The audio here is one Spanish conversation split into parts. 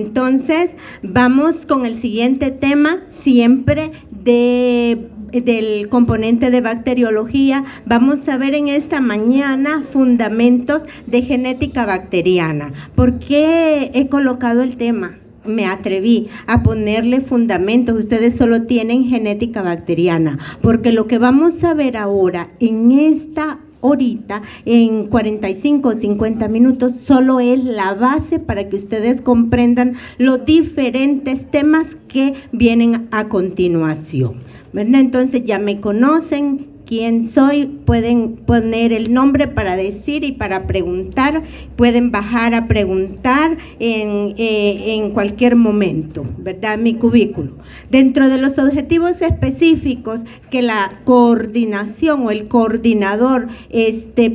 Entonces, vamos con el siguiente tema, siempre del componente de bacteriología. Vamos a ver en esta mañana fundamentos de genética bacteriana. ¿Por qué he colocado el tema? Me atreví a ponerle fundamentos. Ustedes solo tienen genética bacteriana, porque lo que vamos a ver ahora en esta ahorita, en 45 o 50 minutos, solo es la base para que ustedes comprendan los diferentes temas que vienen a continuación, ¿verdad? Entonces ya me conocen quién soy, pueden poner el nombre para decir y para preguntar, pueden bajar a preguntar en cualquier momento, ¿verdad? Mi cubículo. Dentro de los objetivos específicos que la coordinación o el coordinador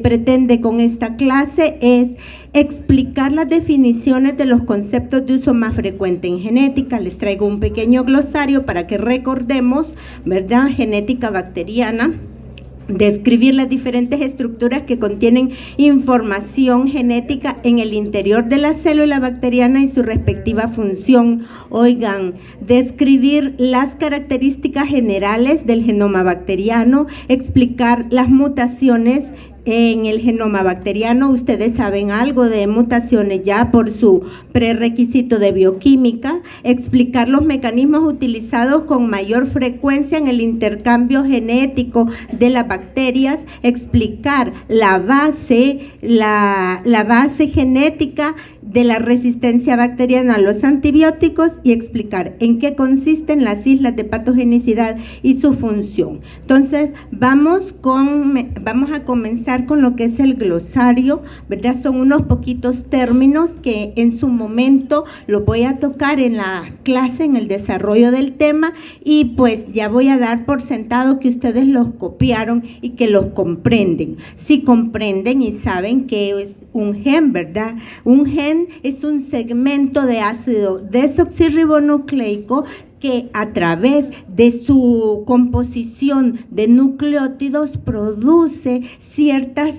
pretende con esta clase es explicar las definiciones de los conceptos de uso más frecuente en genética. Les traigo un pequeño glosario para que recordemos, ¿verdad? Genética bacteriana. Describir las diferentes estructuras que contienen información genética en el interior de la célula bacteriana y su respectiva función. Oigan, describir las características generales del genoma bacteriano, explicar las mutaciones en el genoma bacteriano. Ustedes saben algo de mutaciones ya por su prerequisito de bioquímica. Explicar los mecanismos utilizados con mayor frecuencia en el intercambio genético de las bacterias. Explicar la base genética de la resistencia bacteriana a los antibióticos y explicar en qué consisten las islas de patogenicidad y su función. Entonces, vamos a comenzar con lo que es el glosario, ¿verdad? Son unos poquitos términos que en su momento lo voy a tocar en la clase, en el desarrollo del tema, y pues ya voy a dar por sentado que ustedes los copiaron y que los comprenden. Si comprenden y saben que es un gen, ¿verdad? Un gen es un segmento de ácido desoxirribonucleico que a través de su composición de nucleótidos produce ciertas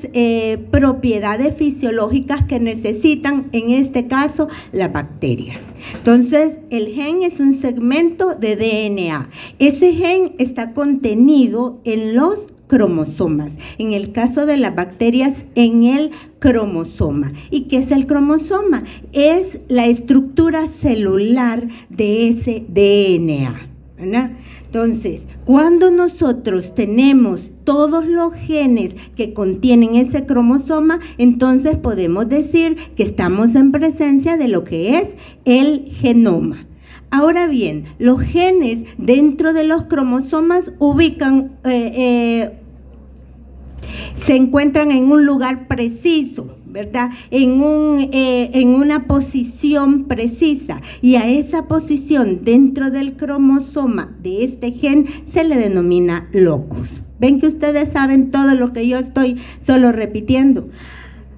propiedades fisiológicas que necesitan, en este caso, las bacterias. Entonces, el gen es un segmento de DNA. Ese gen está contenido en los cromosomas, en el caso de las bacterias en el cromosoma. ¿Y qué es el cromosoma? Es la estructura celular de ese DNA, ¿verdad? Entonces, cuando nosotros tenemos todos los genes que contienen ese cromosoma, entonces podemos decir que estamos en presencia de lo que es el genoma. Ahora bien, los genes dentro de los cromosomas se encuentran en un lugar preciso, ¿verdad? En una posición precisa, y a esa posición dentro del cromosoma de este gen se le denomina locus. ¿Ven que ustedes saben todo lo que yo estoy solo repitiendo?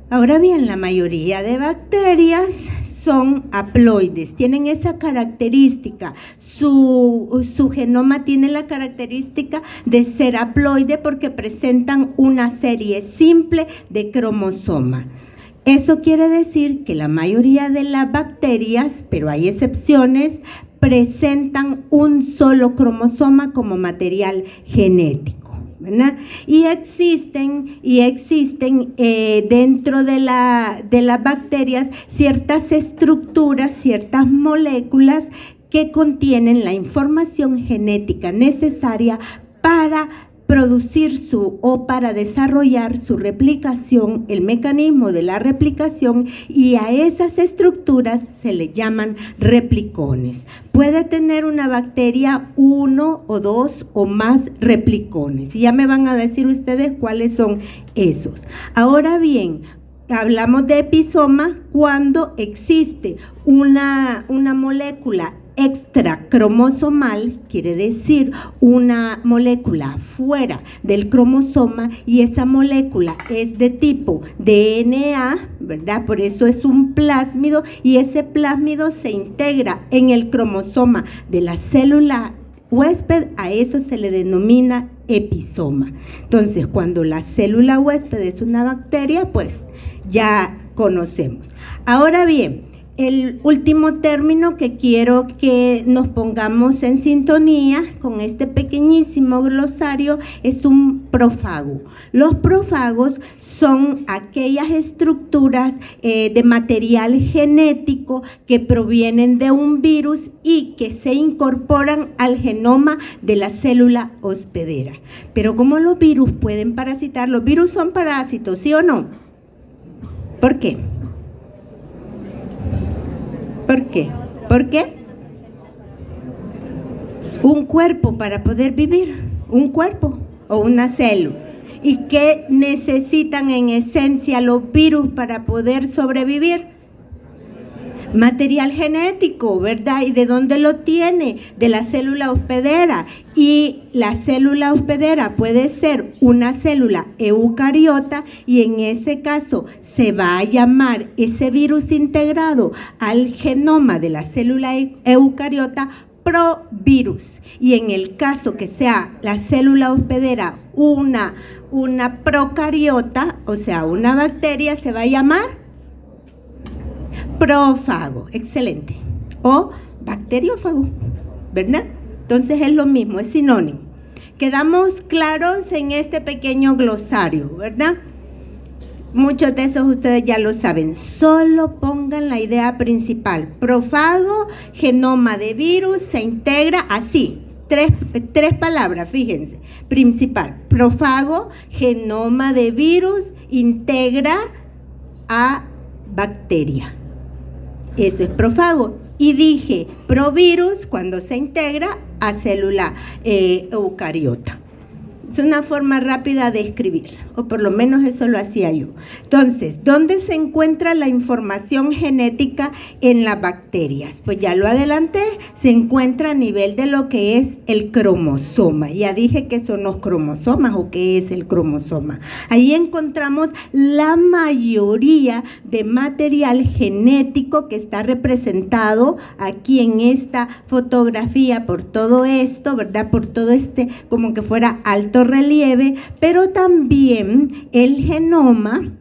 Ahora bien, la mayoría de bacterias son haploides, tienen esa característica, su genoma tiene la característica de ser haploide porque presentan una serie simple de cromosomas. Eso quiere decir que la mayoría de las bacterias, pero hay excepciones, presentan un solo cromosoma como material genético, ¿verdad? Y existen dentro de las bacterias ciertas estructuras, ciertas moléculas que contienen la información genética necesaria para producir para desarrollar su replicación, el mecanismo de la replicación, y a esas estructuras se le llaman replicones. Puede tener una bacteria 1 o 2 o más replicones, y ya me van a decir ustedes cuáles son esos. Ahora bien, hablamos de episoma cuando existe una molécula extracromosomal, quiere decir una molécula fuera del cromosoma, y esa molécula es de tipo DNA, ¿verdad? Por eso es un plásmido, y ese plásmido se integra en el cromosoma de la célula huésped. A eso se le denomina episoma. Entonces, cuando la célula huésped es una bacteria, pues ya conocemos. Ahora bien, el último término que quiero que nos pongamos en sintonía con este pequeñísimo glosario es un prófago. Los prófagos son aquellas estructuras de material genético que provienen de un virus y que se incorporan al genoma de la célula hospedera. Pero ¿cómo los virus pueden parasitar? ¿Los virus son parásitos, sí o no? ¿Por qué? ¿Por qué? ¿Por qué? Un cuerpo para poder vivir, un cuerpo o una célula. ¿Y qué necesitan en esencia los virus para poder sobrevivir? Material genético, ¿verdad? ¿Y de dónde lo tiene? De la célula hospedera. Y la célula hospedera puede ser una célula eucariota y en ese caso se va a llamar ese virus integrado al genoma de la célula eucariota provirus. Y en el caso que sea la célula hospedera una procariota, o sea, una bacteria, se va a llamar prófago, excelente, o bacteriófago, ¿verdad? Entonces es lo mismo, es sinónimo. Quedamos claros en este pequeño glosario, ¿verdad? Muchos de esos ustedes ya lo saben. Solo pongan la idea principal. Prófago, genoma de virus, se integra así. Tres palabras, fíjense. Principal. Prófago, genoma de virus, integra a bacteria. Eso es prófago. Y dije provirus cuando se integra a célula eucariota. Es una forma rápida de escribir, o por lo menos eso lo hacía yo. Entonces, ¿dónde se encuentra la información genética en las bacterias? Pues ya lo adelanté, se encuentra a nivel de lo que es el cromosoma. Ya dije que son los cromosomas o qué es el cromosoma. Ahí encontramos la mayoría de material genético que está representado aquí en esta fotografía por todo esto, ¿verdad? Por todo este, como que fuera alto relieve, pero también el genoma,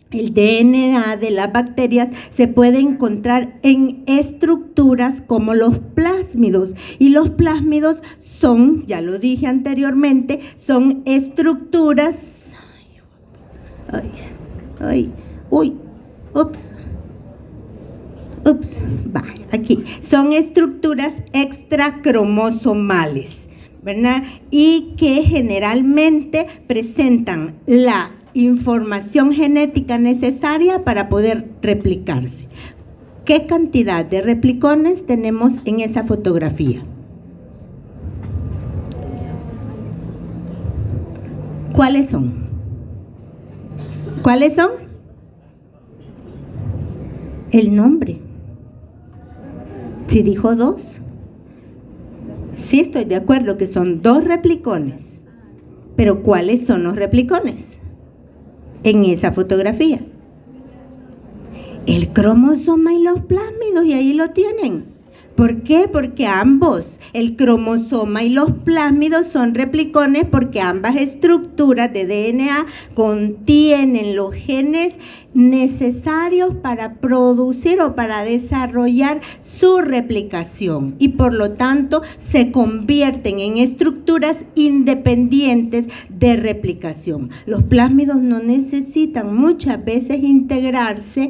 el DNA de las bacterias se puede encontrar en estructuras como los plásmidos, y los plásmidos son, ya lo dije anteriormente, son estructuras, aquí, son estructuras extracromosomales, ¿verdad? Y que generalmente presentan la información genética necesaria para poder replicarse. ¿Qué cantidad de replicones tenemos en esa fotografía? ¿Cuáles son? ¿Cuáles son? El nombre. Si dijo 2. Sí, estoy de acuerdo que son 2 replicones, pero ¿cuáles son los replicones en esa fotografía? El cromosoma y los plásmidos, y ahí lo tienen. ¿Por qué? Porque ambos, el cromosoma y los plásmidos, son replicones porque ambas estructuras de DNA contienen los genes necesarios para producir o para desarrollar su replicación y por lo tanto se convierten en estructuras independientes de replicación. Los plásmidos no necesitan muchas veces integrarse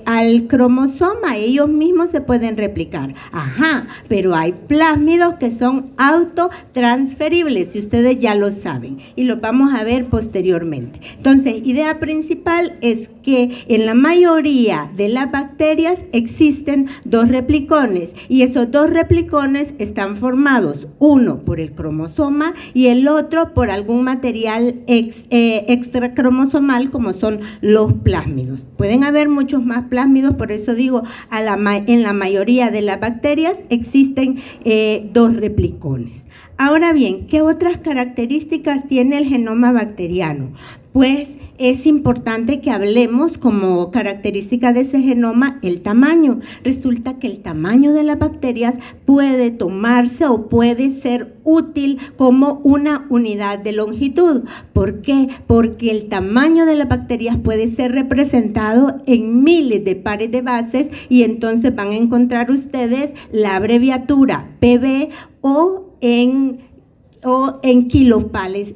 al cromosoma, ellos mismos se pueden replicar. Ajá, pero hay plásmidos que son autotransferibles, y ustedes ya lo saben y lo vamos a ver posteriormente. Entonces, idea principal es que en la mayoría de las bacterias existen 2 replicones, y esos 2 replicones están formados, uno por el cromosoma y el otro por algún material extracromosomal como son los plásmidos. Pueden haber muchos más plásmidos, por eso digo, en la mayoría de las bacterias existen 2 replicones. Ahora bien, ¿qué otras características tiene el genoma bacteriano? Pues es importante que hablemos como característica de ese genoma el tamaño. Resulta que el tamaño de las bacterias puede tomarse o puede ser útil como una unidad de longitud. ¿Por qué? Porque el tamaño de las bacterias puede ser representado en miles de pares de bases y entonces van a encontrar ustedes la abreviatura PB o en kilopares,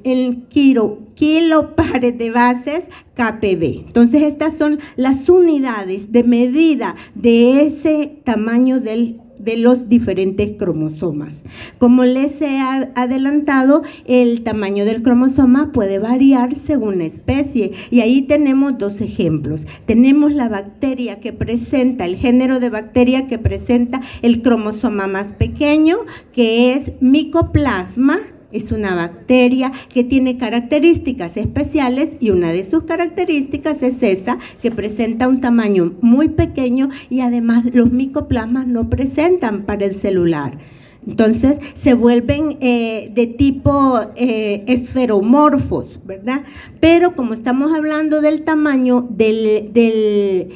kilopares de bases KPB. Entonces estas son las unidades de medida de ese tamaño de los diferentes cromosomas. Como les he adelantado, el tamaño del cromosoma puede variar según la especie y ahí tenemos dos ejemplos. Tenemos la bacteria que presenta, el género de bacteria que presenta el cromosoma más pequeño, que es Mycoplasma. Es una bacteria que tiene características especiales y una de sus características es esa, que presenta un tamaño muy pequeño y además los micoplasmas no presentan pared celular. Entonces se vuelven de tipo esferomorfos, ¿verdad? Pero como estamos hablando del tamaño del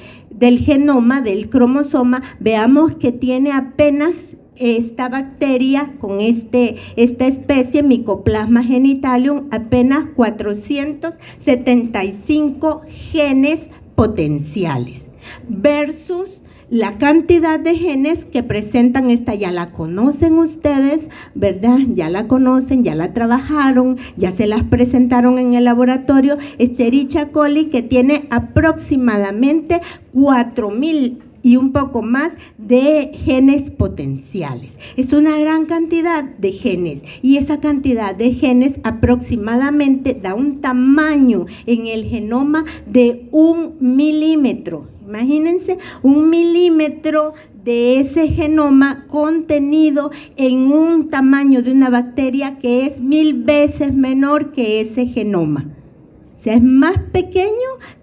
genoma, del cromosoma, veamos que tiene apenas esta bacteria con esta especie Mycoplasma genitalium apenas 475 genes potenciales versus la cantidad de genes que presentan esta. Ya la conocen ustedes, ¿verdad? Ya la conocen, ya la trabajaron, ya se las presentaron en el laboratorio. Escherichia coli, que tiene aproximadamente 4,000 y un poco más de genes potenciales. Es una gran cantidad de genes y esa cantidad de genes aproximadamente da un tamaño en el genoma de 1 milímetro. Imagínense, 1 milímetro de ese genoma contenido en un tamaño de una bacteria que es 1000 veces menor que ese genoma. O sea, es más pequeño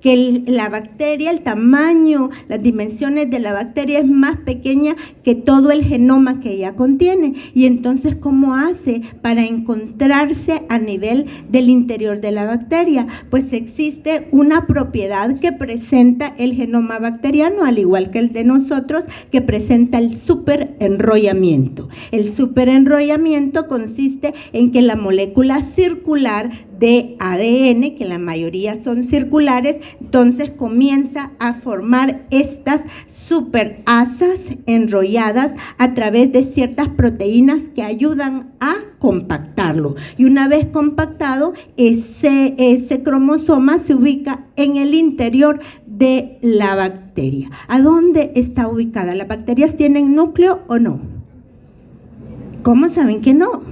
que la bacteria, el tamaño, las dimensiones de la bacteria es más pequeña que todo el genoma que ella contiene. Y entonces, ¿cómo hace para encontrarse a nivel del interior de la bacteria? Pues existe una propiedad que presenta el genoma bacteriano, al igual que el de nosotros, que presenta el superenrollamiento. El superenrollamiento consiste en que la molécula circular de ADN, que la mayoría son circulares, entonces comienza a formar estas superasas enrolladas a través de ciertas proteínas que ayudan a compactarlo. Y una vez compactado, ese cromosoma se ubica en el interior de la bacteria. ¿A dónde está ubicada? ¿Las bacterias tienen núcleo o no? ¿Cómo saben que no?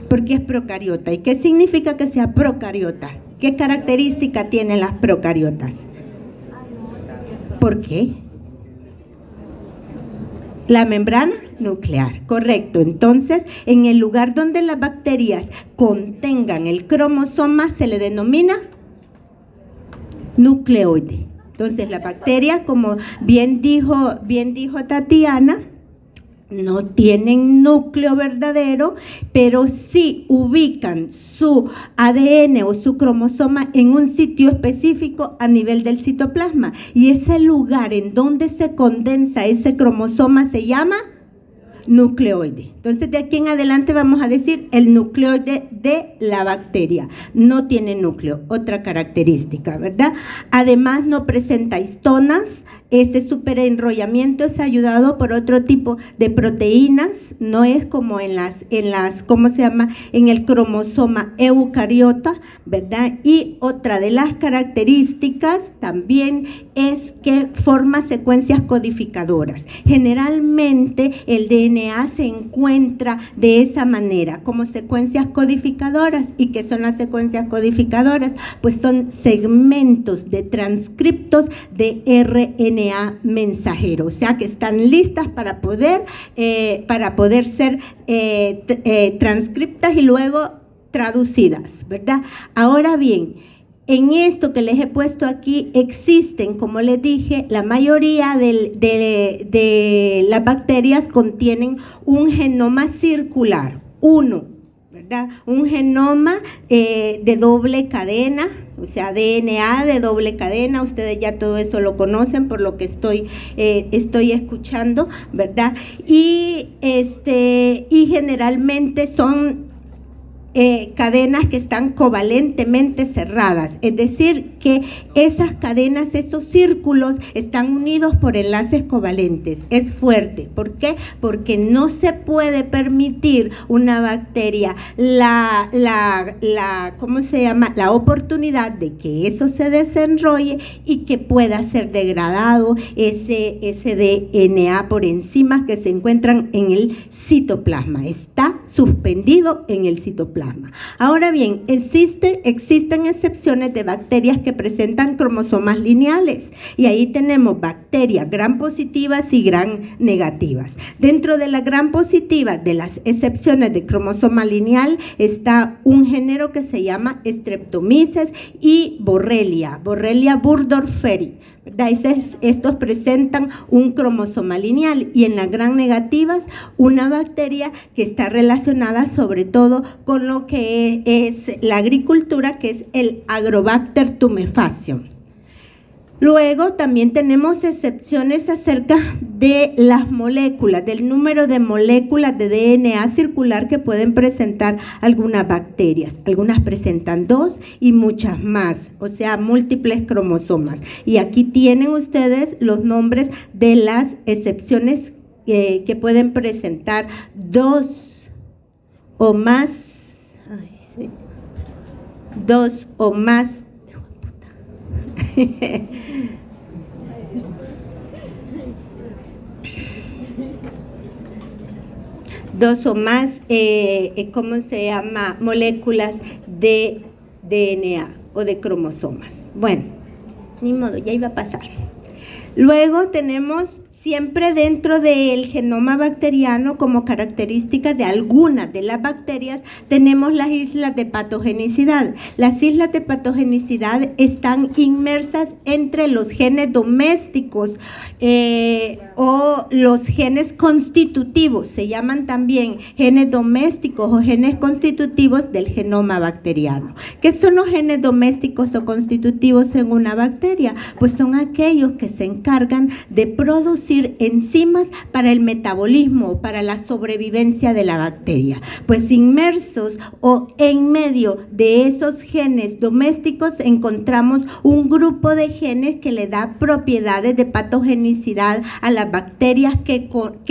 Porque es procariota. ¿Y qué significa que sea procariota? ¿Qué característica tienen las procariotas? ¿Por qué? La membrana nuclear, correcto. Entonces, en el lugar donde las bacterias contengan el cromosoma se le denomina nucleoide. Entonces, la bacteria, como bien dijo Tatiana, no tienen núcleo verdadero, pero sí ubican su ADN o su cromosoma en un sitio específico a nivel del citoplasma. Y ese lugar en donde se condensa ese cromosoma se llama nucleoide. Entonces, de aquí en adelante vamos a decir el nucleoide de la bacteria. No tiene núcleo, otra característica, ¿verdad? Además, no presenta histonas. Este superenrollamiento es ayudado por otro tipo de proteínas, no es como en las ¿cómo se llama? En el cromosoma eucariota, ¿verdad? Y otra de las características también es que forma secuencias codificadoras. Generalmente el DNA se encuentra de esa manera, como secuencias codificadoras. ¿Y qué son las secuencias codificadoras? Pues son segmentos de transcriptos de RNA mensajero, o sea que están listas para poder ser transcriptas y luego traducidas, ¿verdad? Ahora bien, en esto que les he puesto aquí existen, como les dije, la mayoría de las bacterias contienen un genoma circular, uno ¿verdad? Un genoma de doble cadena, o sea, DNA de doble cadena, ustedes ya todo eso lo conocen por lo que estoy escuchando, ¿verdad? Y generalmente son cadenas que están covalentemente cerradas, es decir, que esas cadenas, esos círculos están unidos por enlaces covalentes. Es fuerte. ¿Por qué? Porque no se puede permitir una bacteria ¿cómo se llama? La oportunidad de que eso se desenrolle y que pueda ser degradado ese DNA por enzimas que se encuentran en el citoplasma. Está suspendido en el citoplasma. Ahora bien, existen excepciones de bacterias que presentan cromosomas lineales y ahí tenemos bacterias gram positivas y gram negativas. Dentro de la gram positiva, de las excepciones de cromosoma lineal, está un género que se llama Streptomyces y Borrelia burgdorferi. Estos presentan un cromosoma lineal y en las gram negativas una bacteria que está relacionada sobre todo con lo que es la agricultura, que es el Agrobacter tumefaciens. Luego también tenemos excepciones acerca de las moléculas, del número de moléculas de DNA circular que pueden presentar algunas bacterias. Algunas presentan 2 y muchas más, o sea, múltiples cromosomas. Y aquí tienen ustedes los nombres de las excepciones que pueden presentar 2 o más, 2 o más. Dos o más, ¿cómo se llama? Moléculas de DNA o de cromosomas. Bueno, ni modo, ya iba a pasar. Luego tenemos siempre dentro del genoma bacteriano, como característica de algunas de las bacterias, tenemos las islas de patogenicidad. Las islas de patogenicidad están inmersas entre los genes domésticos o los genes constitutivos, se llaman también genes domésticos o genes constitutivos del genoma bacteriano. ¿Qué son los genes domésticos o constitutivos en una bacteria? Pues son aquellos que se encargan de producir enzimas para el metabolismo, para la sobrevivencia de la bacteria. Pues inmersos o en medio de esos genes domésticos encontramos un grupo de genes que le da propiedades de patogenicidad a las bacterias que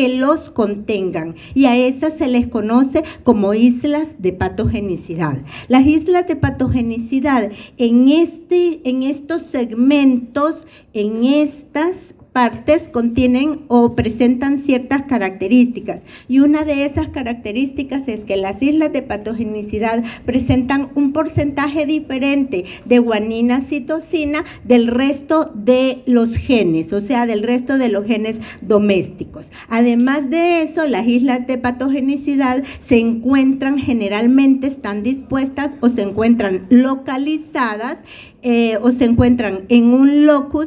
los contengan, y a esas se les conoce como islas de patogenicidad. Las islas de patogenicidad en estos segmentos, en estas partes contienen o presentan ciertas características, y una de esas características es que las islas de patogenicidad presentan un porcentaje diferente de guanina citosina del resto de los genes, o sea, del resto de los genes domésticos. Además de eso, las islas de patogenicidad se encuentran generalmente, están dispuestas o se encuentran localizadas o se encuentran en un locus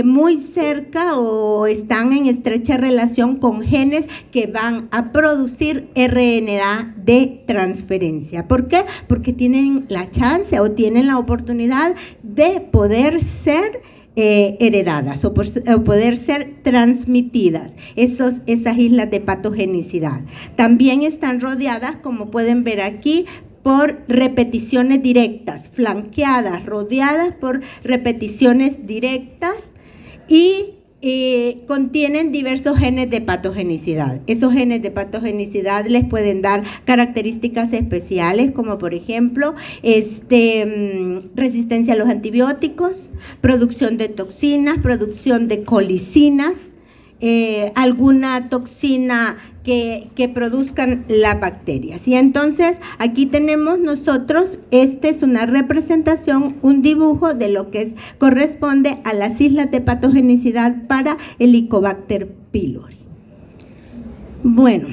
muy cerca o están en estrecha relación con genes que van a producir RNA de transferencia. ¿Por qué? Porque tienen la chance o tienen la oportunidad de poder ser heredadas o poder ser transmitidas, esas islas de patogenicidad. También están rodeadas, como pueden ver aquí, por repeticiones directas, flanqueadas, rodeadas por repeticiones directas, y contienen diversos genes de patogenicidad. Esos genes de patogenicidad les pueden dar características especiales, como por ejemplo resistencia a los antibióticos, producción de toxinas, producción de colicinas, alguna toxina que produzcan las bacterias. Y entonces aquí tenemos nosotros, esta es una representación, un dibujo de lo que corresponde a las islas de patogenicidad para el Helicobacter pylori. Bueno,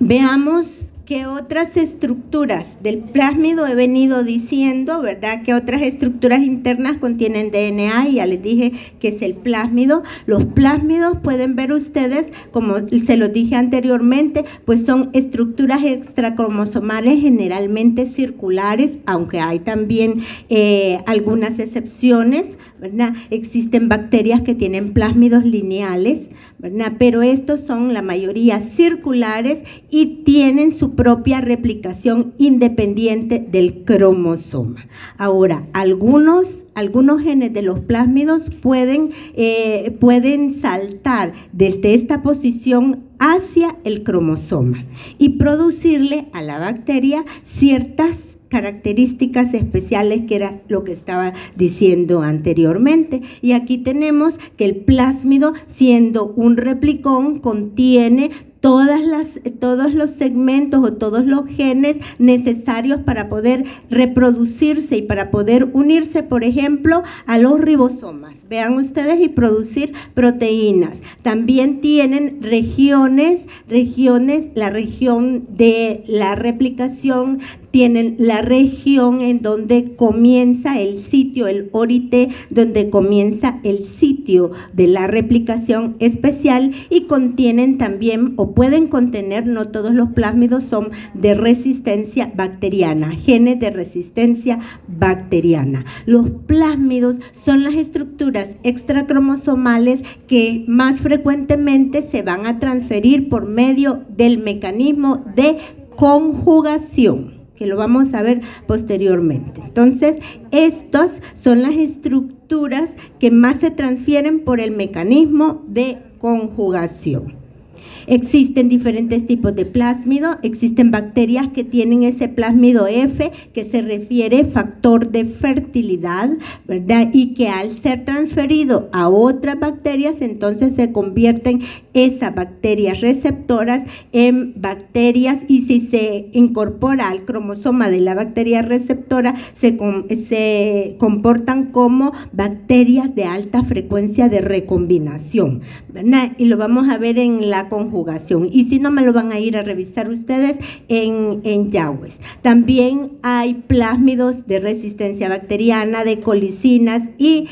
veamos ¿qué otras estructuras del plásmido he venido diciendo, verdad? ¿Qué otras estructuras internas contienen DNA? Ya les dije que es el plásmido. Los plásmidos pueden ver ustedes, como se los dije anteriormente, pues son estructuras extracromosomales generalmente circulares, aunque hay también algunas excepciones, ¿verdad? Existen bacterias que tienen plásmidos lineales, ¿verdad? Pero estos son la mayoría circulares y tienen su propia replicación independiente del cromosoma. Ahora, algunos genes de los plásmidos pueden saltar desde esta posición hacia el cromosoma y producirle a la bacteria ciertas características especiales, que era lo que estaba diciendo anteriormente. Y aquí tenemos que el plásmido, siendo un replicón, contiene todos los segmentos o todos los genes necesarios para poder reproducirse y para poder unirse, por ejemplo, a los ribosomas. Vean ustedes, y producir proteínas. También tienen regiones, la región de la replicación, tienen la región en donde comienza el sitio, el orite, donde comienza el sitio de la replicación especial, y contienen también, o pueden contener, no todos los plásmidos son de resistencia bacteriana, genes de resistencia bacteriana. Los plásmidos son las estructuras extracromosomales que más frecuentemente se van a transferir por medio del mecanismo de conjugación, que lo vamos a ver posteriormente. Entonces, estas son las estructuras que más se transfieren por el mecanismo de conjugación. Existen diferentes tipos de plásmido, existen bacterias que tienen ese plásmido F, que se refiere factor de fertilidad, ¿verdad? Y que al ser transferido a otras bacterias, entonces se convierten esas bacterias receptoras en bacterias, y si se incorpora al cromosoma de la bacteria receptora, se comportan como bacterias de alta frecuencia de recombinación, ¿verdad? Y lo vamos a ver en la conjugación. Y si no, me lo van a ir a revisar ustedes en Yahweh. También hay plásmidos de resistencia bacteriana, de colicinas y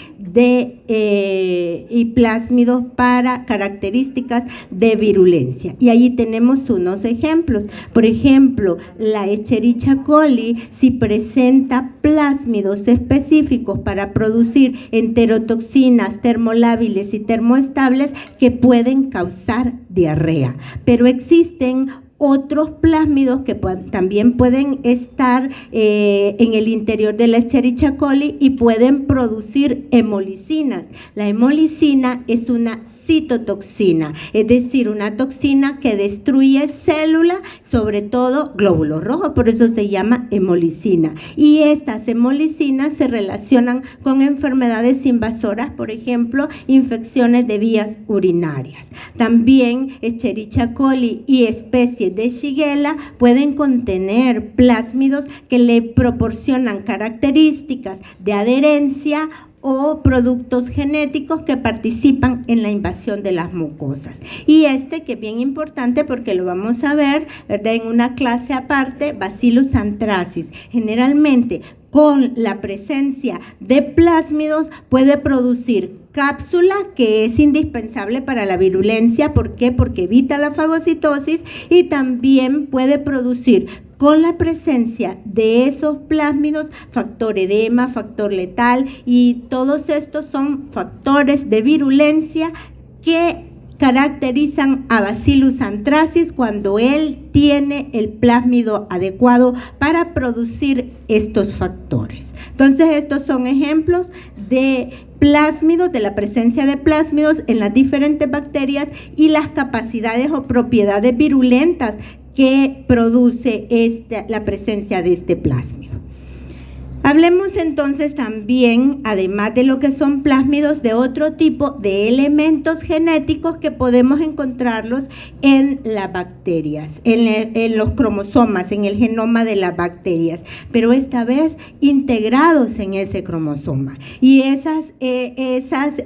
plásmidos para características de virulencia. Y allí tenemos unos ejemplos. Por ejemplo, la Escherichia coli, si presenta plásmidos específicos para producir enterotoxinas termolábiles y termoestables que pueden causar diarrea. Pero existen otros plásmidos que también pueden estar en el interior de la Escherichia coli y pueden producir hemolicinas. La hemolicina es una citotoxina, es decir, una toxina que destruye células, sobre todo glóbulos rojos, por eso se llama hemolicina. Y estas hemolicinas se relacionan con enfermedades invasoras, por ejemplo, infecciones de vías urinarias. También Escherichia coli y especies de Shigella pueden contener plásmidos que le proporcionan características de adherencia o productos genéticos que participan en la invasión de las mucosas. Y que es bien importante porque lo vamos a ver, ¿verdad?, en una clase aparte, Bacillus anthracis. Generalmente, con la presencia de plásmidos, puede producir cápsula, que es indispensable para la virulencia. ¿Por qué? Porque evita la fagocitosis, y también puede producir, con la presencia de esos plásmidos, factor edema, factor letal, y todos estos son factores de virulencia que caracterizan a Bacillus anthracis cuando él tiene el plásmido adecuado para producir estos factores. Entonces, estos son ejemplos de plásmidos, de la presencia de plásmidos en las diferentes bacterias y las capacidades o propiedades virulentas que produce la presencia de este plásmido. Hablemos entonces también, además de lo que son plásmidos, de otro tipo de elementos genéticos que podemos encontrarlos en las bacterias, en los cromosomas, en el genoma de las bacterias, pero esta vez integrados en ese cromosoma. Y esas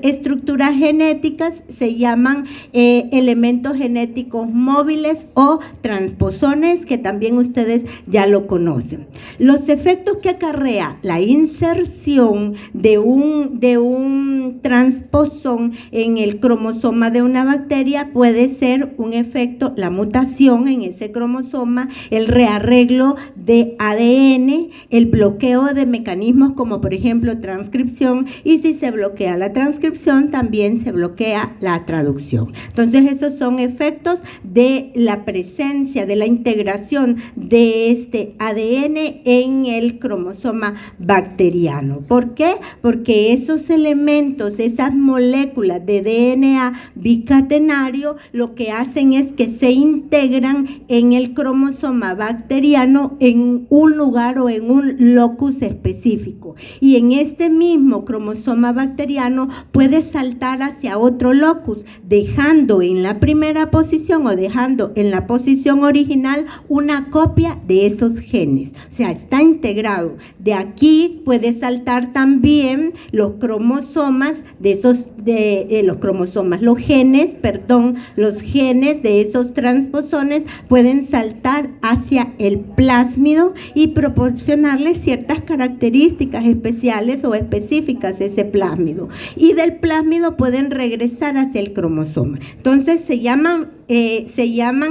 estructuras genéticas se llaman elementos genéticos móviles o transposones, que también ustedes ya lo conocen. Los efectos que acarrea la inserción de un transposón en el cromosoma de una bacteria puede ser un efecto, la mutación en ese cromosoma, el rearreglo de ADN, el bloqueo de mecanismos como por ejemplo transcripción, y si se bloquea la transcripción también se bloquea la traducción. Entonces esos son efectos de la presencia, de la integración de este ADN en el cromosoma bacteriano. ¿Por qué? Porque esos elementos, esas moléculas de DNA bicatenario, lo que hacen es que se integran en el cromosoma bacteriano en un lugar o en un locus específico. Y en este mismo cromosoma bacteriano puede saltar hacia otro locus, dejando en la primera posición o dejando en la posición original una copia de esos genes. O sea, está integrado. De aquí puede saltar también los cromosomas los genes de esos transposones pueden saltar hacia el plásmido y proporcionarle ciertas características especiales o específicas a ese plásmido. Y del plásmido pueden regresar hacia el cromosoma. Entonces se llaman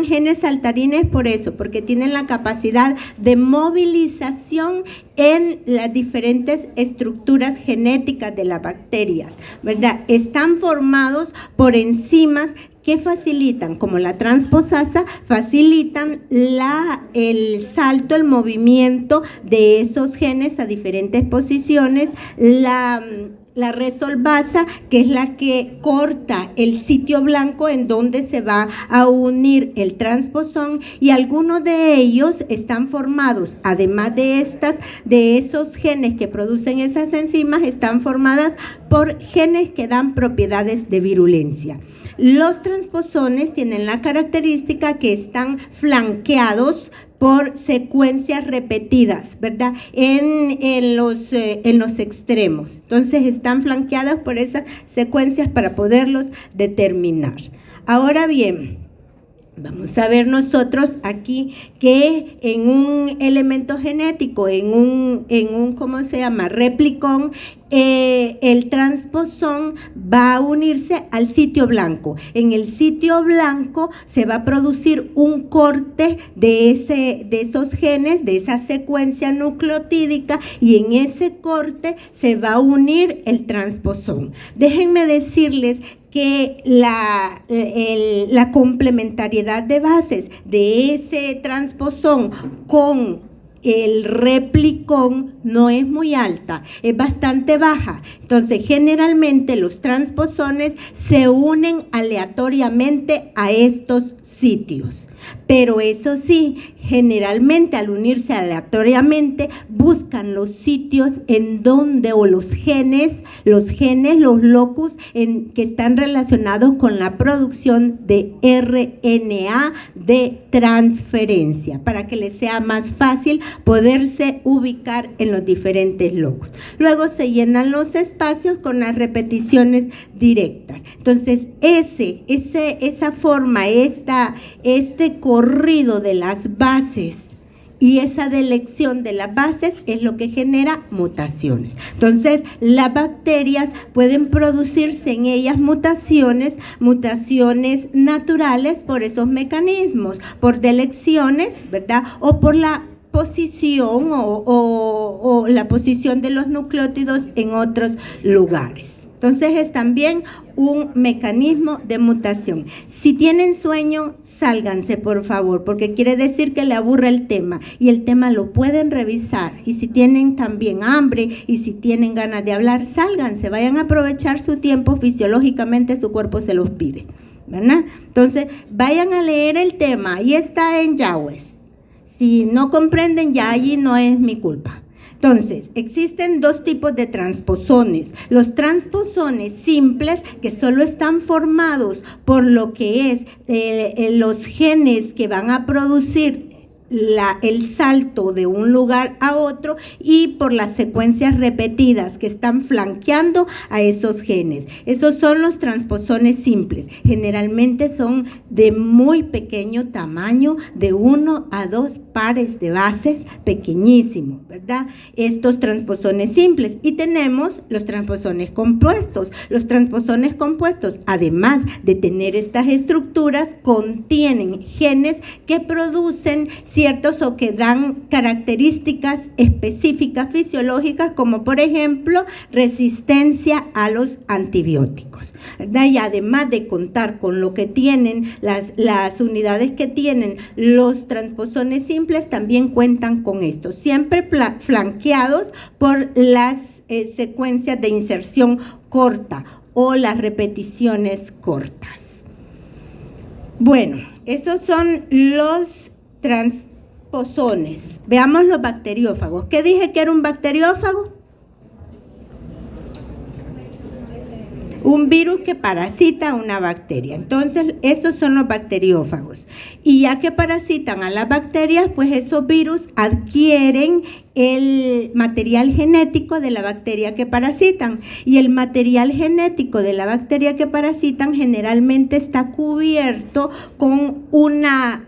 genes saltarines por eso, porque tienen la capacidad de movilización en las diferentes estructuras genéticas de las bacterias, ¿verdad? Están formados por enzimas que facilitan, como la transposasa, facilitan el salto, el movimiento de esos genes a diferentes posiciones. La resolvasa, que es la que corta el sitio blanco en donde se va a unir el transposón, y algunos de ellos están formados, además de esos genes que producen esas enzimas, están formadas por genes que dan propiedades de virulencia. Los transposones tienen la característica que están flanqueados por secuencias repetidas, ¿verdad? En los extremos. Entonces están flanqueadas por esas secuencias para poderlos determinar. Ahora bien, vamos a ver nosotros aquí que en un elemento genético, en un ¿cómo se llama? Replicón, el transposón va a unirse al sitio blanco. En el sitio blanco se va a producir un corte de esos genes, de esa secuencia nucleotídica, y en ese corte se va a unir el transposón. Déjenme decirles que la complementariedad de bases de ese transposón con el replicón no es muy alta, es bastante baja. Entonces, generalmente los transposones se unen aleatoriamente a estos sitios. Pero eso sí, generalmente al unirse aleatoriamente buscan los sitios en donde, o los genes, los locus que están relacionados con la producción de RNA de transferencia, para que les sea más fácil poderse ubicar en los diferentes locus. Luego se llenan los espacios con las repeticiones directas. Entonces, esa forma, este corrido de las bases y esa delección de las bases es lo que genera mutaciones. Entonces, las bacterias pueden producirse en ellas mutaciones naturales por esos mecanismos, por delecciones, ¿verdad? O por la posición o la posición de los nucleótidos en otros lugares. Entonces es también un mecanismo de mutación. Si tienen sueño, sálganse por favor, porque quiere decir que le aburre el tema, y el tema lo pueden revisar. Y si tienen también hambre y si tienen ganas de hablar, sálganse, vayan a aprovechar su tiempo, fisiológicamente su cuerpo se los pide, ¿verdad? Entonces vayan a leer el tema, ahí está en Yahweh. Si no comprenden, ya allí no es mi culpa. Entonces, existen dos tipos de transposones. Los transposones simples, que solo están formados por lo que es los genes que van a producir el salto de un lugar a otro, y por las secuencias repetidas que están flanqueando a esos genes. Esos son los transposones simples. Generalmente son de muy pequeño tamaño, de 1 a 2 pares de bases, pequeñísimos, ¿verdad? Estos transposones simples. Y tenemos los transposones compuestos. Los transposones compuestos, además de tener estas estructuras, contienen genes que producen ciertos o que dan características específicas fisiológicas, como por ejemplo resistencia a los antibióticos, ¿verdad? Y además de contar con lo que tienen las unidades que tienen los transposones simples, también cuentan con esto, siempre flanqueados por las secuencias de inserción corta o las repeticiones cortas. Bueno, esos son los transposones. Veamos los bacteriófagos. ¿Qué dije que era un bacteriófago? Un virus que parasita a una bacteria. Entonces, esos son los bacteriófagos. Y ya que parasitan a las bacterias, pues esos virus adquieren el material genético de la bacteria que parasitan. Y el material genético de la bacteria que parasitan generalmente está cubierto con una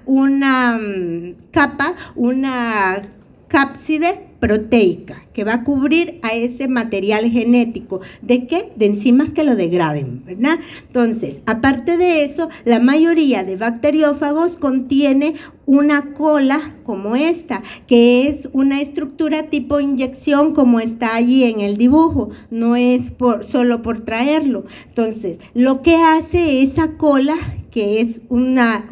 capa, una cápside proteica que va a cubrir a ese material genético. ¿De qué? De enzimas que lo degraden, ¿verdad? Entonces, aparte de eso, la mayoría de bacteriófagos contiene una cola como esta, que es una estructura tipo inyección, como está allí en el dibujo, no es solo por traerlo. Entonces, lo que hace esa cola, que es una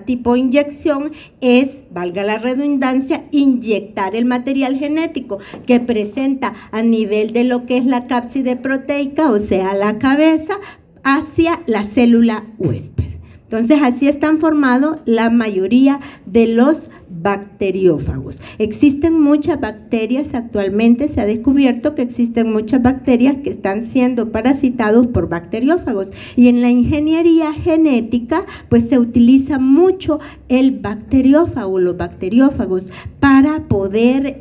tipo inyección, es, valga la redundancia, inyectar el material genético que presenta a nivel de lo que es la cápside proteica, o sea, la cabeza, hacia la célula huésped. Entonces, así están formados la mayoría de los bacteriófagos. Existen muchas bacterias actualmente, se ha descubierto que existen muchas bacterias que están siendo parasitados por bacteriófagos, y en la ingeniería genética pues se utiliza mucho el bacteriófago, los bacteriófagos, para poder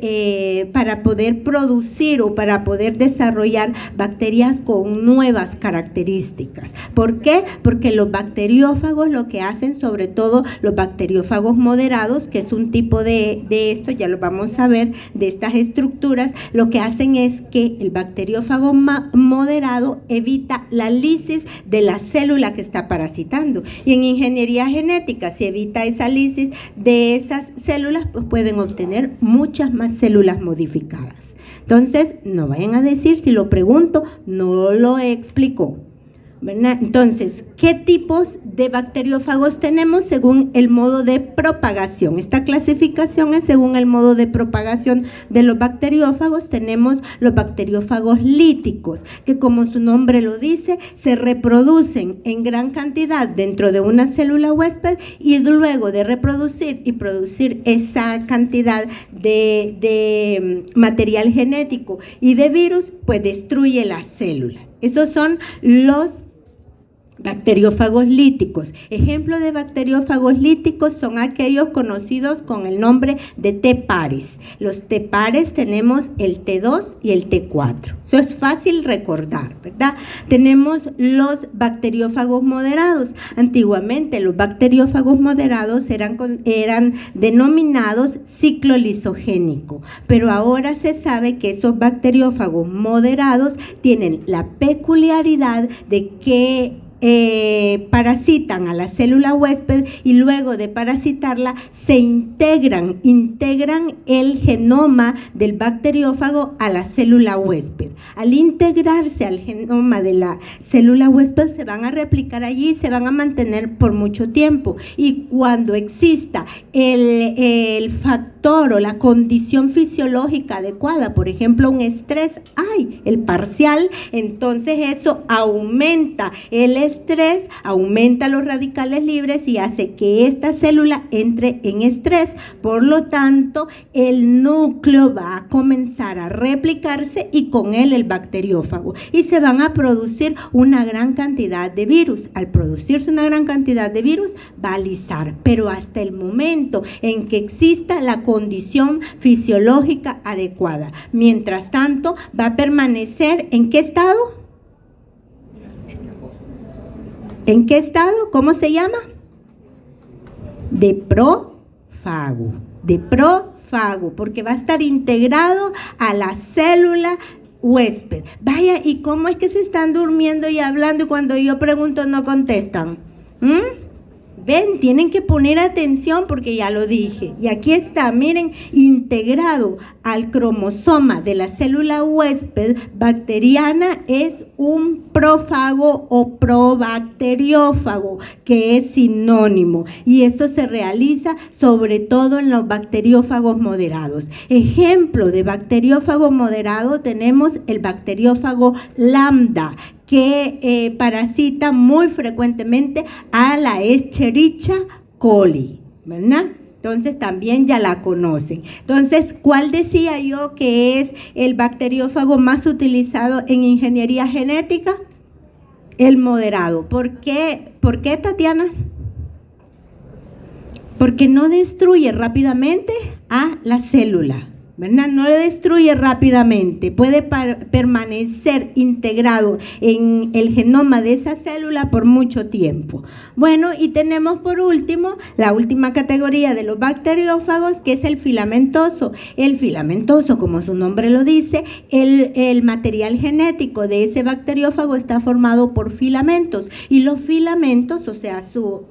producir o para poder desarrollar bacterias con nuevas características. ¿Por qué? Porque los bacteriófagos lo que hacen, sobre todo los bacteriófagos moderados, que es un tipo de esto, ya lo vamos a ver, de estas estructuras, lo que hacen es que el bacteriófago moderado evita la lisis de la célula que está parasitando, y en ingeniería genética, si evita esa lisis de esas células, pues pueden obtener muchas más células modificadas. Entonces, no vayan a decir, si lo pregunto, no lo explicó, ¿verdad? Entonces, ¿qué tipos de bacteriófagos tenemos según el modo de propagación? Esta clasificación es según el modo de propagación de los bacteriófagos. Tenemos los bacteriófagos líticos, que como su nombre lo dice, se reproducen en gran cantidad dentro de una célula huésped, y luego de reproducir y producir esa cantidad de material genético y de virus, pues destruye la célula. Esos son los bacteriófagos líticos. Ejemplos de bacteriófagos líticos son aquellos conocidos con el nombre de T pares. Los T pares tenemos el T2 y el T4. Eso es fácil recordar, ¿verdad? Tenemos los bacteriófagos moderados. Antiguamente los bacteriófagos moderados eran denominados ciclo lisogénico, pero ahora se sabe que esos bacteriófagos moderados tienen la peculiaridad de que parasitan a la célula huésped, y luego de parasitarla se integran el genoma del bacteriófago a la célula huésped. Al integrarse al genoma de la célula huésped, se van a replicar allí y se van a mantener por mucho tiempo, y cuando exista el factor o la condición fisiológica adecuada, por ejemplo un estrés, el parcial, entonces eso aumenta el estrés aumenta los radicales libres y hace que esta célula entre en estrés. Por lo tanto, el núcleo va a comenzar a replicarse y con él el bacteriófago. Y se van a producir una gran cantidad de virus. Al producirse una gran cantidad de virus, va a lisar. Pero hasta el momento en que exista la condición fisiológica adecuada. Mientras tanto, va a permanecer ¿en qué estado? ¿En qué estado? ¿Cómo se llama? De prófago. De prófago, porque va a estar integrado a la célula huésped. Vaya, ¿y cómo es que se están durmiendo y hablando y cuando yo pregunto no contestan? Ven, tienen que poner atención porque ya lo dije. Y aquí está, miren, integrado al cromosoma de la célula huésped bacteriana es un prófago o probacteriófago, que es sinónimo. Y esto se realiza sobre todo en los bacteriófagos moderados. Ejemplo de bacteriófago moderado tenemos el bacteriófago lambda, que parasita muy frecuentemente a la Escherichia coli, ¿verdad? Entonces también ya la conocen. Entonces, ¿cuál decía yo que es el bacteriófago más utilizado en ingeniería genética? El moderado. ¿Por qué, Tatiana? Porque no destruye rápidamente a la célula, ¿verdad? No le destruye rápidamente, puede permanecer integrado en el genoma de esa célula por mucho tiempo. Bueno, y tenemos por último, la última categoría de los bacteriófagos, que es el filamentoso. El filamentoso, como su nombre lo dice, el material genético de ese bacteriófago está formado por filamentos, y los filamentos, o sea, su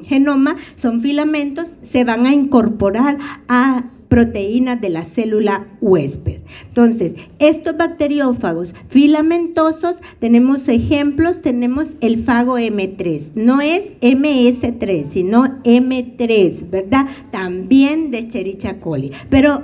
genoma son filamentos, se van a incorporar a proteínas de la célula huésped. Entonces, estos bacteriófagos filamentosos, tenemos ejemplos, tenemos el fago M3, no es MS3, sino M3, ¿verdad? También de Escherichia coli, pero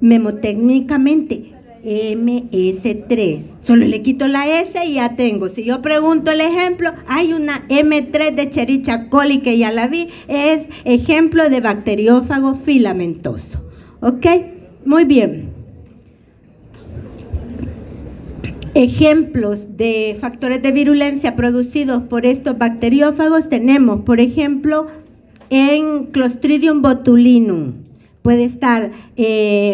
memotécnicamente MS3, solo le quito la S y ya tengo. Si yo pregunto el ejemplo, hay una M3 de Escherichia coli que ya la vi, es ejemplo de bacteriófago filamentoso. ¿Ok? Muy bien. Ejemplos de factores de virulencia producidos por estos bacteriófagos tenemos, por ejemplo, en Clostridium botulinum. Puede estar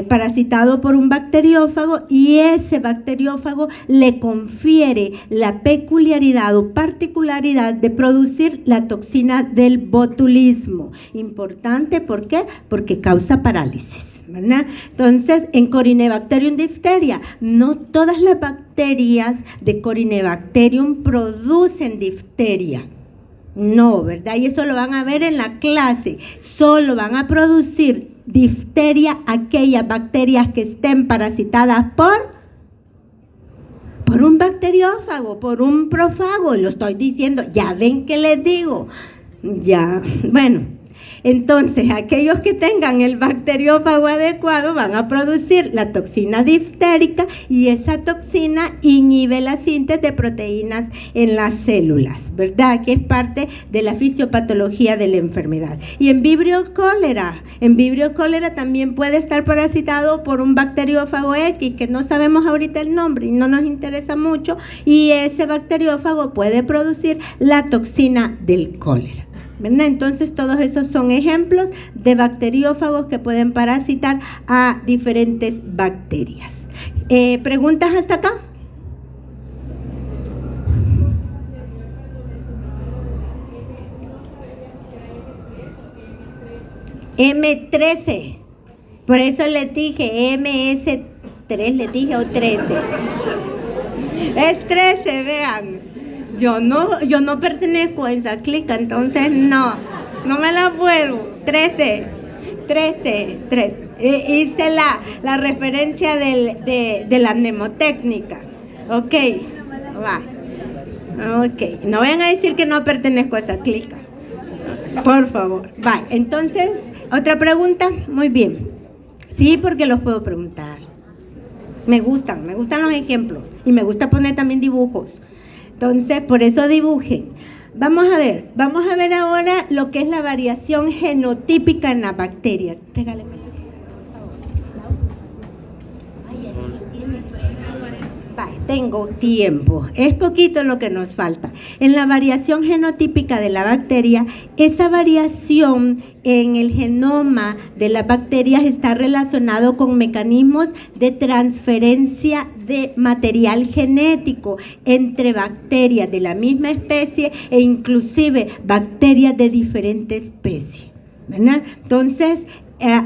parasitado por un bacteriófago y ese bacteriófago le confiere la peculiaridad o particularidad de producir la toxina del botulismo. Importante, ¿por qué? Porque causa parálisis, ¿verdad? Entonces, en Corynebacterium difteria, no todas las bacterias de Corynebacterium producen difteria. No, ¿verdad? Y eso lo van a ver en la clase. Solo van a producir difteria aquellas bacterias que estén parasitadas por un bacteriófago, por un profago. Lo estoy diciendo, ya ven que les digo. Ya, bueno. Entonces, aquellos que tengan el bacteriófago adecuado van a producir la toxina diftérica y esa toxina inhibe la síntesis de proteínas en las células, ¿verdad? Que es parte de la fisiopatología de la enfermedad. Y en Vibrio cholera también puede estar parasitado por un bacteriófago X, que no sabemos ahorita el nombre y no nos interesa mucho, y ese bacteriófago puede producir la toxina del cólera, ¿verdad? Entonces, todos esos son ejemplos de bacteriófagos que pueden parasitar a diferentes bacterias. ¿Preguntas hasta acá? M13. Por eso les dije MS3, les dije, o 13. Es 13, vean. Yo no pertenezco a esa clica, entonces no me la puedo. 13. Hice la referencia de la mnemotécnica. Ok, va. Ok, no vayan a decir que no pertenezco a esa clica. Por favor, va. Entonces, ¿otra pregunta? Muy bien. Sí, porque los puedo preguntar. Me gustan los ejemplos y me gusta poner también dibujos. Entonces, por eso dibujen. Vamos a ver ahora lo que es la variación genotípica en las bacterias. Regáleme. Tengo tiempo, es poquito lo que nos falta. En la variación genotípica de la bacteria, esa variación en el genoma de las bacterias está relacionado con mecanismos de transferencia de material genético entre bacterias de la misma especie e inclusive bacterias de diferentes especies, ¿verdad? Entonces,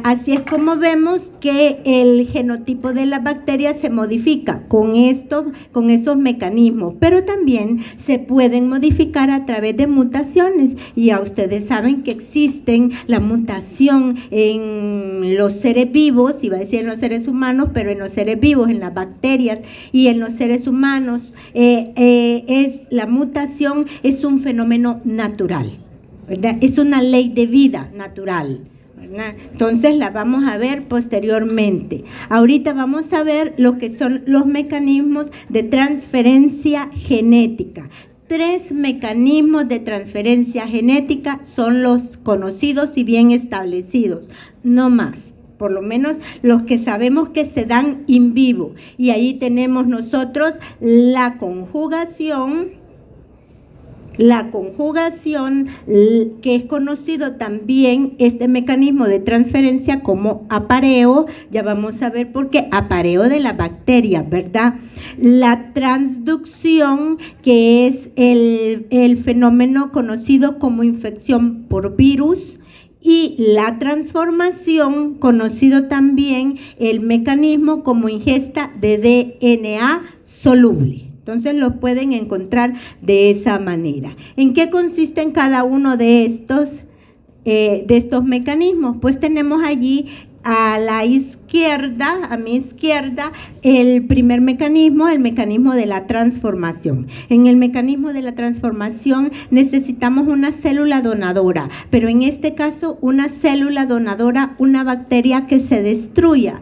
así es como vemos que el genotipo de las bacterias se modifica con esos mecanismos, pero también se pueden modificar a través de mutaciones. Y ya ustedes saben que existen la mutación en los seres vivos, iba a decir en los seres humanos, pero en los seres vivos, en las bacterias y en los seres humanos, la mutación es un fenómeno natural, ¿verdad? Es una ley de vida natural. Entonces la vamos a ver posteriormente. Ahorita vamos a ver lo que son los mecanismos de transferencia genética. 3 mecanismos de transferencia genética son los conocidos y bien establecidos, no más. Por lo menos los que sabemos que se dan in vivo. Y ahí tenemos nosotros la conjugación, que es conocido también este mecanismo de transferencia como apareo. Ya vamos a ver por qué, apareo de la bacteria, ¿verdad? La transducción, que es el fenómeno conocido como infección por virus, y la transformación, conocido también el mecanismo como ingesta de DNA soluble. Entonces los pueden encontrar de esa manera. ¿En qué consisten cada uno de estos mecanismos? Pues tenemos allí a mi izquierda, el primer mecanismo, el mecanismo de la transformación. En el mecanismo de la transformación necesitamos una célula donadora, pero en este caso una célula donadora, una bacteria que se destruye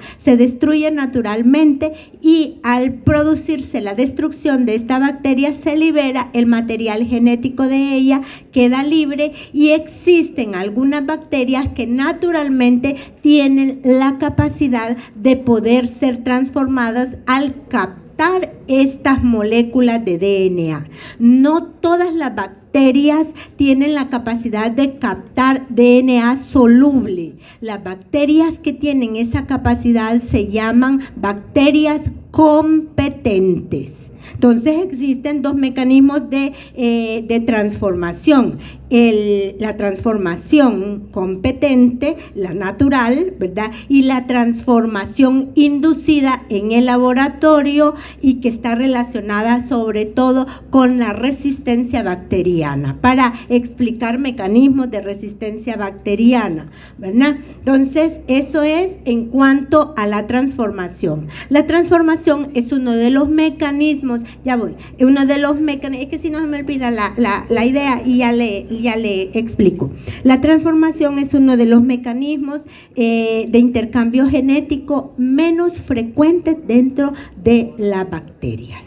naturalmente, y al producirse la destrucción de esta bacteria se libera el material genético de ella, queda libre, y existen algunas bacterias que naturalmente tienen la capacidad de poder ser transformadas al captar estas moléculas de DNA. No todas las bacterias tienen la capacidad de captar DNA soluble. Las bacterias que tienen esa capacidad se llaman bacterias competentes. Entonces existen 2 mecanismos de transformación. La transformación competente, la natural, ¿verdad? Y la transformación inducida en el laboratorio, y que está relacionada sobre todo con la resistencia bacteriana, para explicar mecanismos de resistencia bacteriana, ¿verdad? Entonces, eso es en cuanto a la transformación. La transformación es uno de los mecanismos, es que si no se me olvida la idea y ya le explico. La transformación es uno de los mecanismos de intercambio genético menos frecuentes dentro de las bacterias.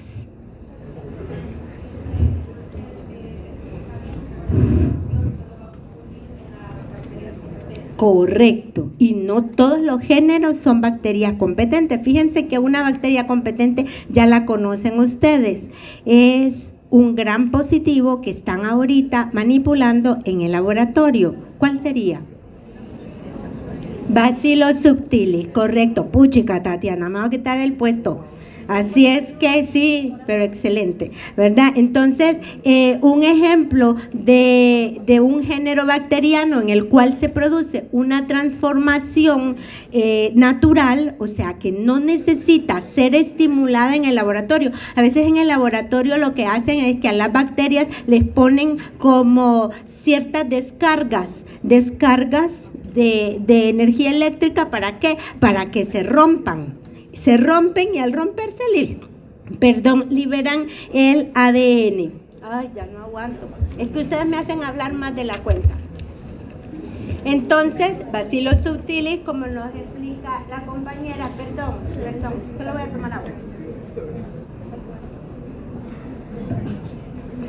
Correcto, y no todos los géneros son bacterias competentes. Fíjense que una bacteria competente ya la conocen ustedes, es un gran positivo que están ahorita manipulando en el laboratorio. ¿Cuál sería? Bacillus subtilis, correcto. Puchica, Tatiana, me va a quitar el puesto. Así es que sí, pero excelente, ¿verdad? Entonces, un ejemplo de un género bacteriano en el cual se produce una transformación natural, o sea, que no necesita ser estimulada en el laboratorio. A veces en el laboratorio lo que hacen es que a las bacterias les ponen como ciertas descargas de energía eléctrica. ¿Para qué? Para que se rompan y al romperse liberan el ADN. Ay, ya no aguanto. Es que ustedes me hacen hablar más de la cuenta. Entonces, Bacillus subtilis, como nos explica la compañera, perdón, solo voy a tomar agua.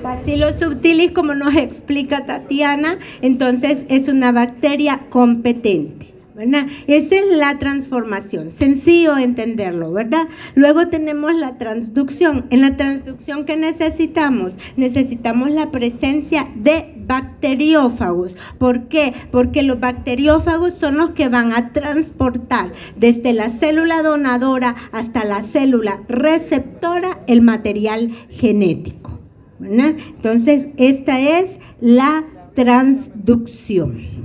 Bacillus subtilis, como nos explica Tatiana, entonces es una bacteria competente, ¿verdad? Esa es la transformación, sencillo entenderlo, ¿verdad? Luego tenemos la transducción. En la transducción, ¿qué necesitamos? Necesitamos la presencia de bacteriófagos. ¿Por qué? Porque los bacteriófagos son los que van a transportar desde la célula donadora hasta la célula receptora el material genético, ¿verdad? Entonces, esta es la transducción.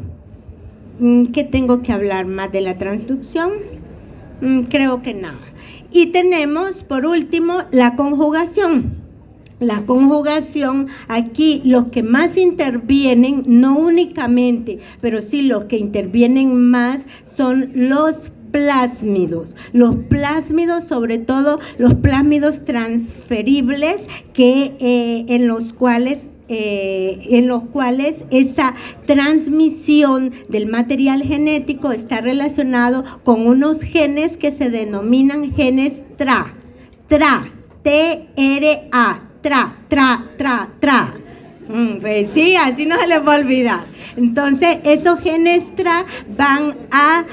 ¿Qué tengo que hablar más de la transducción? Creo que nada. Y tenemos, por último, la conjugación. La conjugación, aquí los que más intervienen, no únicamente, pero sí los que intervienen más son los plásmidos. Los plásmidos, sobre todo los plásmidos transferibles, en los cuales esa transmisión del material genético está relacionado con unos genes que se denominan genes TRA, T-R-A, TRA. Pues sí, así no se les va a olvidar. Entonces, esos genes TRA van a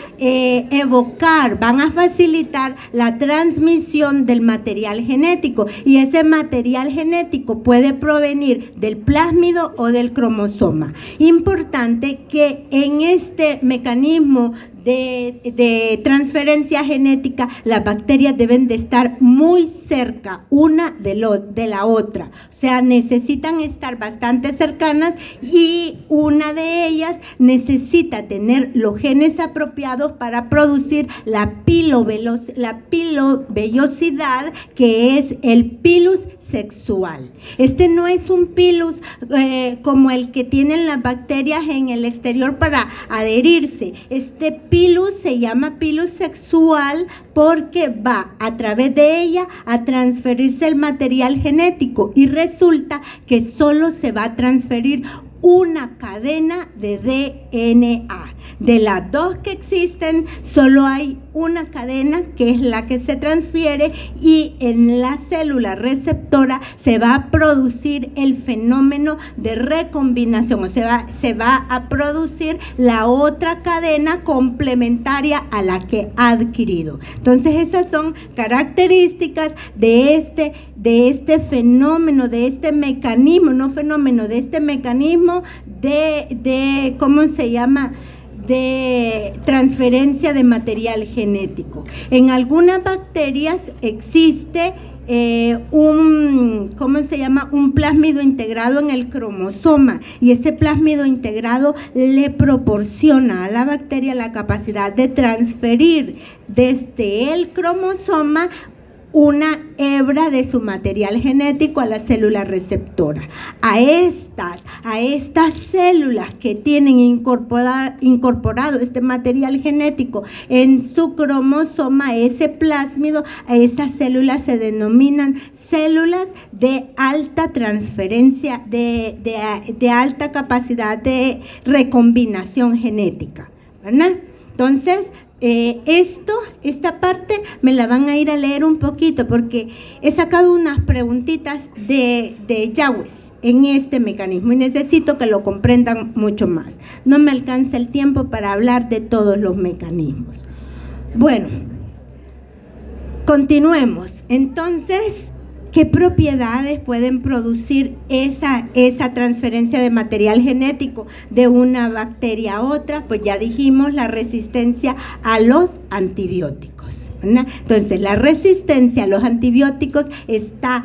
van a facilitar la transmisión del material genético, y ese material genético puede provenir del plásmido o del cromosoma. Importante que en este mecanismo de transferencia genética, las bacterias deben de estar muy cerca una de la otra, o sea, necesitan estar bastante cercanas, y una de ellas necesita tener los genes apropiados para producir la pilovellosidad, que es el pilus sexual. Este no es un pilus como el que tienen las bacterias en el exterior para adherirse. Este pilus se llama pilus sexual porque va a través de ella a transferirse el material genético, y resulta que solo se va a transferir una cadena de DNA. De las dos que existen, solo hay una cadena que es la que se transfiere, y en la célula receptora se va a producir el fenómeno de recombinación, o sea, se va a producir la otra cadena complementaria a la que ha adquirido. Entonces, esas son características de este fenómeno, de este mecanismo, no fenómeno, de este mecanismo de ¿cómo se llama?, de transferencia de material genético. En algunas bacterias existe un plásmido integrado en el cromosoma, y ese plásmido integrado le proporciona a la bacteria la capacidad de transferir desde el cromosoma una hebra de su material genético a la célula receptora. A estas células que tienen incorporado este material genético en su cromosoma, ese plásmido, a esas células se denominan células de alta transferencia, de alta capacidad de recombinación genética, ¿verdad? Entonces, esta parte me la van a ir a leer un poquito, porque he sacado unas preguntitas de Yawes en este mecanismo, y necesito que lo comprendan mucho más. No me alcanza el tiempo para hablar de todos los mecanismos. Bueno, continuemos. Entonces, ¿qué propiedades pueden producir esa transferencia de material genético de una bacteria a otra? Pues ya dijimos, la resistencia a los antibióticos, ¿verdad? Entonces, la resistencia a los antibióticos está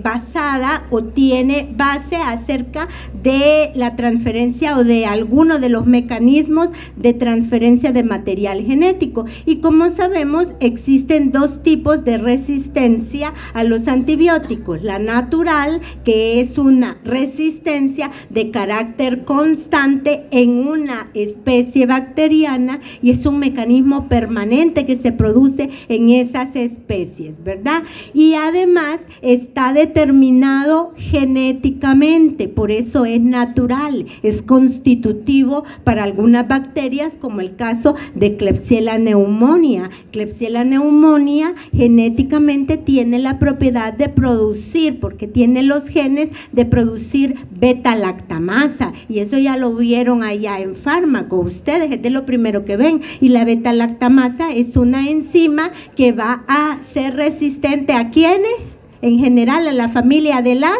basada o tiene base acerca de la transferencia o de alguno de los mecanismos de transferencia de material genético. Y como sabemos, existen dos tipos de resistencia a los antibióticos: la natural, que es una resistencia de carácter constante en una especie bacteriana, y es un mecanismo o permanente que se produce en esas especies, ¿verdad? Y además está determinado genéticamente, por eso es natural, es constitutivo para algunas bacterias, como el caso de Klebsiella pneumoniae. Klebsiella pneumoniae genéticamente tiene la propiedad de producir, porque tiene los genes de producir beta-lactamasa, y eso ya lo vieron allá en fármaco, ustedes es de lo primero que ven, y la beta-lactamasa es una enzima que va a ser resistente ¿a quiénes? En general a la familia de las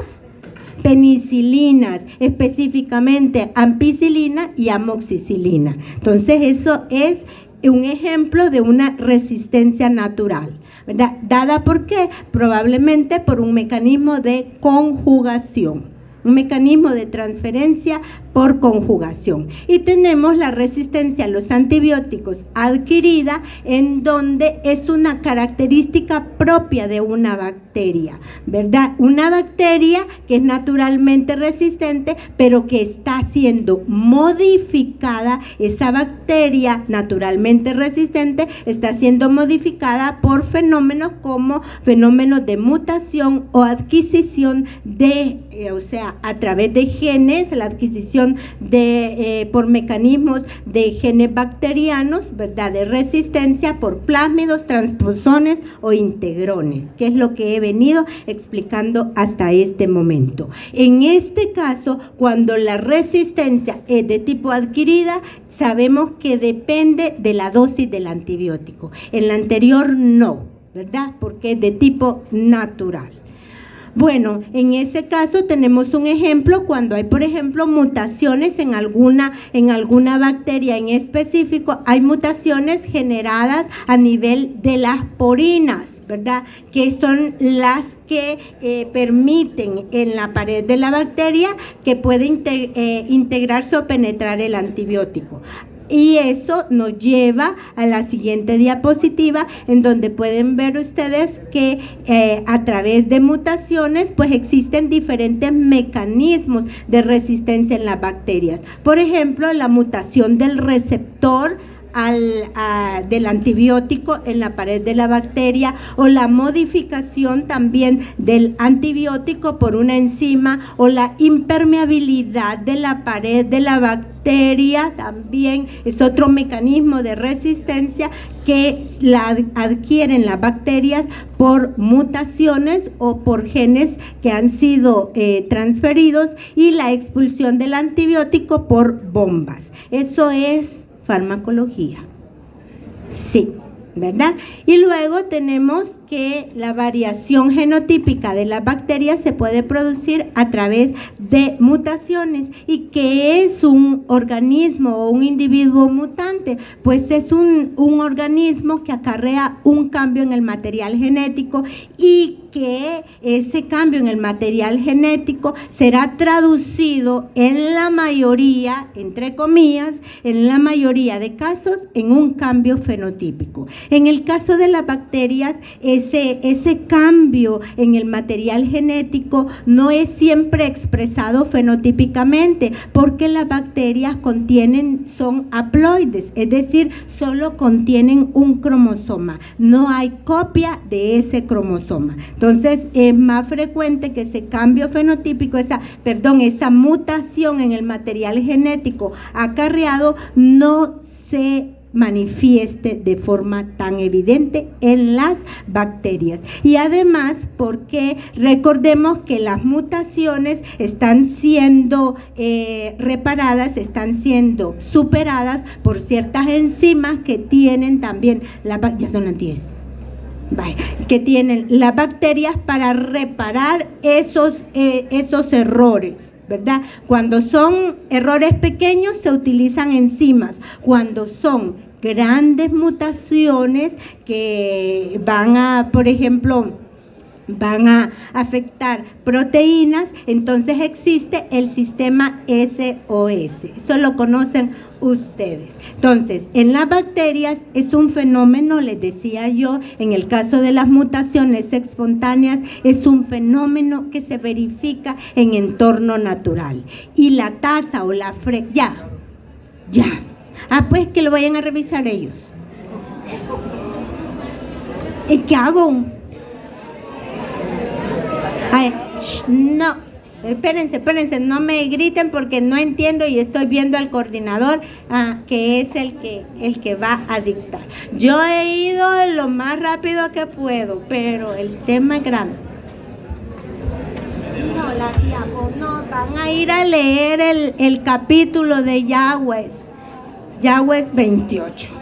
penicilinas, específicamente ampicilina y amoxicilina. Entonces eso es un ejemplo de una resistencia natural, ¿verdad? ¿Dada por qué? Probablemente por un mecanismo de conjugación, un mecanismo de transferencia por conjugación. Y tenemos la resistencia a los antibióticos adquirida, en donde es una característica propia de una bacteria, ¿verdad? Una bacteria que es naturalmente resistente, pero que está siendo modificada. Esa bacteria naturalmente resistente está siendo modificada por fenómenos como fenómenos de mutación o adquisición de, o sea, a través de genes, la adquisición de por mecanismos de genes bacterianos, ¿verdad?, de resistencia por plásmidos, transposones o integrones, que es lo que he venido explicando hasta este momento. En este caso, cuando la resistencia es de tipo adquirida, sabemos que depende de la dosis del antibiótico. En la anterior no, ¿verdad?, porque es de tipo natural. Bueno, en ese caso tenemos un ejemplo cuando hay, por ejemplo, mutaciones en alguna bacteria en específico. Hay mutaciones generadas a nivel de las porinas, ¿verdad?, que son las que permiten en la pared de la bacteria que puede integrarse o penetrar el antibiótico. Y eso nos lleva a la siguiente diapositiva, en donde pueden ver ustedes que a través de mutaciones pues existen diferentes mecanismos de resistencia en las bacterias. Por ejemplo, la mutación del receptor del antibiótico en la pared de la bacteria, o la modificación también del antibiótico por una enzima, o la impermeabilidad de la pared de la bacteria, también es otro mecanismo de resistencia que la adquieren las bacterias por mutaciones o por genes que han sido transferidos, y la expulsión del antibiótico por bombas. Eso es farmacología. Sí, ¿verdad? Y luego tenemos que la variación genotípica de las bacterias se puede producir a través de mutaciones. ¿Y qué es un organismo o un individuo mutante? Pues es un organismo que acarrea un cambio en el material genético, y que ese cambio en el material genético será traducido en la mayoría, entre comillas, en la mayoría de casos, en un cambio fenotípico. En el caso de las bacterias, ese cambio en el material genético no es siempre expresado fenotípicamente, porque las bacterias son haploides, es decir, solo contienen un cromosoma, no hay copia de ese cromosoma. Entonces es más frecuente que ese cambio fenotípico, esa mutación en el material genético acarreado no se manifieste de forma tan evidente en las bacterias. Y además, porque recordemos que las mutaciones están siendo reparadas, están siendo superadas por ciertas enzimas que tienen también ya son las 10. Que tienen las bacterias para reparar esos errores, ¿verdad? Cuando son errores pequeños se utilizan enzimas. Cuando son grandes mutaciones que van a, por ejemplo, van a afectar proteínas, entonces existe el sistema SOS. Eso lo conocen ustedes. Entonces, en las bacterias es un fenómeno, les decía yo, en el caso de las mutaciones espontáneas, es un fenómeno que se verifica en entorno natural. Y la tasa o la pues que lo vayan a revisar ellos. ¿Y qué hago? Ay, no, espérense, no me griten porque no entiendo y estoy viendo al coordinador que es el que va a dictar. Yo he ido lo más rápido que puedo, pero el tema es grande. No, la diapo, no, van a ir a leer el capítulo de Yahweh 28.